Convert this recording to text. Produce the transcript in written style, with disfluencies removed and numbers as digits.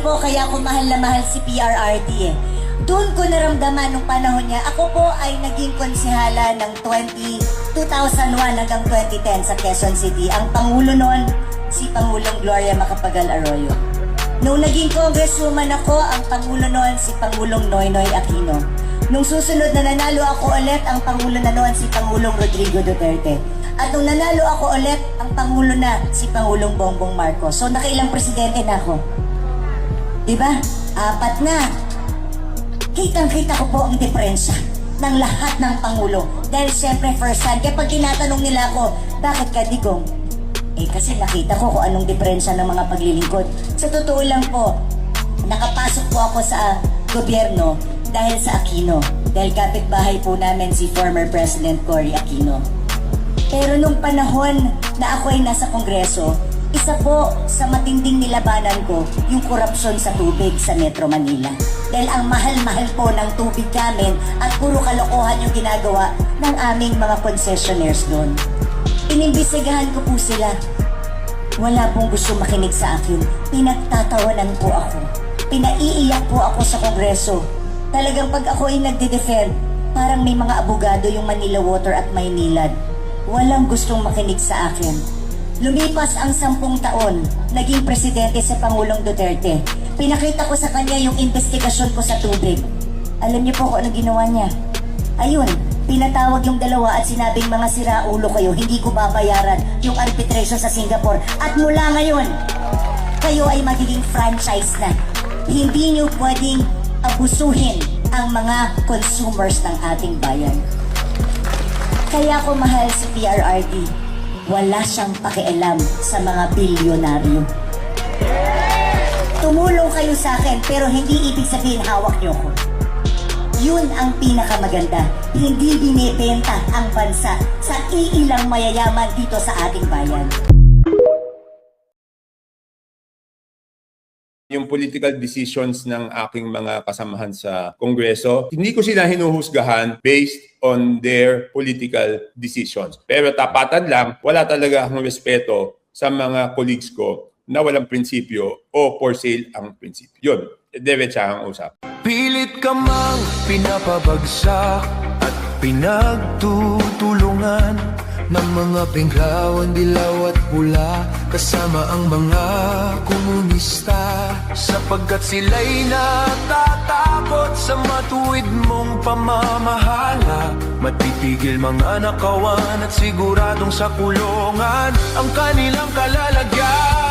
po kaya ako mahal na mahal si PRRD eh. Doon ko naramdaman nung panahon niya. Ako po ay naging konsehala ng 2001 hanggang 2010 sa Quezon City. Ang Pangulo noon, si Pangulong Gloria Macapagal Arroyo. Nung naging congresswoman ako, ang Pangulo noon si Pangulong Noynoy Aquino. Nung susunod na nanalo ako ulit, ang Pangulo na noon si Pangulong Rodrigo Duterte. At nung nanalo ako ulit, ang Pangulo na si Pangulong Bongbong Marcos. So nakailang presidente na ako. Diba? 4 na. Kitang-kita ko po ang diferensya ng lahat ng Pangulo. Dahil siyempre first hand, kaya pag tinatanong nila ako, bakit ka digong? Kasi nakita ko kung anong diferensya ng mga paglilingkod. Sa totoo lang po, nakapasok po ako sa gobyerno dahil sa Aquino. Dahil kapitbahay po namin si former President Cory Aquino. Pero nung panahon na ako ay nasa Kongreso, isa po sa matinding nilabanan ko yung korupsyon sa tubig sa Metro Manila. Dahil ang mahal-mahal po ng tubig namin at puro kalokohan yung ginagawa ng aming mga concessionaires doon. Inimbisigahan ko po sila. Wala pong gusto makinig sa akin. Pinagtatawanan po ako. Pinaiiyak po ako sa Kongreso. Talagang pag ako ay nagde-defend, parang may mga abogado yung Manila Water at Maynilad. Walang gustong makinig sa akin. Lumipas ang 10 taon, naging presidente sa Pangulong Duterte. Pinakita ko sa kanya yung investigasyon ko sa tubig. Alam niyo po kung ano ginawa niya? Ayun, pinatawag yung dalawa at sinabing mga siraulo kayo, hindi ko babayaran yung arbitration sa Singapore. At mula ngayon, kayo ay magiging franchise na. Hindi niyo pwedeng abusuhin ang mga consumers ng ating bayan. Kaya ko mahal si PRRD. Wala siyang pakialam sa mga bilyonaryo. Tumulong kayo sa akin pero hindi ibig sabihin hawak niyo ko. Yun ang pinakamaganda. Hindi binibenta ang bansa sa iilang mayayaman dito sa ating bayan. Yung political decisions ng aking mga kasamahan sa Kongreso, hindi ko sila hinuhusgahan based on their political decisions. Pero tapatan lang, wala talaga akong respeto sa mga colleagues ko na walang prinsipyo o for sale ang prinsipyo. Yun, diretsa ang usap. Pilit ka mang pinapabagsak at pinagtutulungan ng mga binglawan, dilaw at pula, kasama ang mga komunista, sapagkat sila'y natatakot sa matuwid mong pamamahala. Matitigil mga nakawan at siguradong sa kulungan ang kanilang kalalagyan.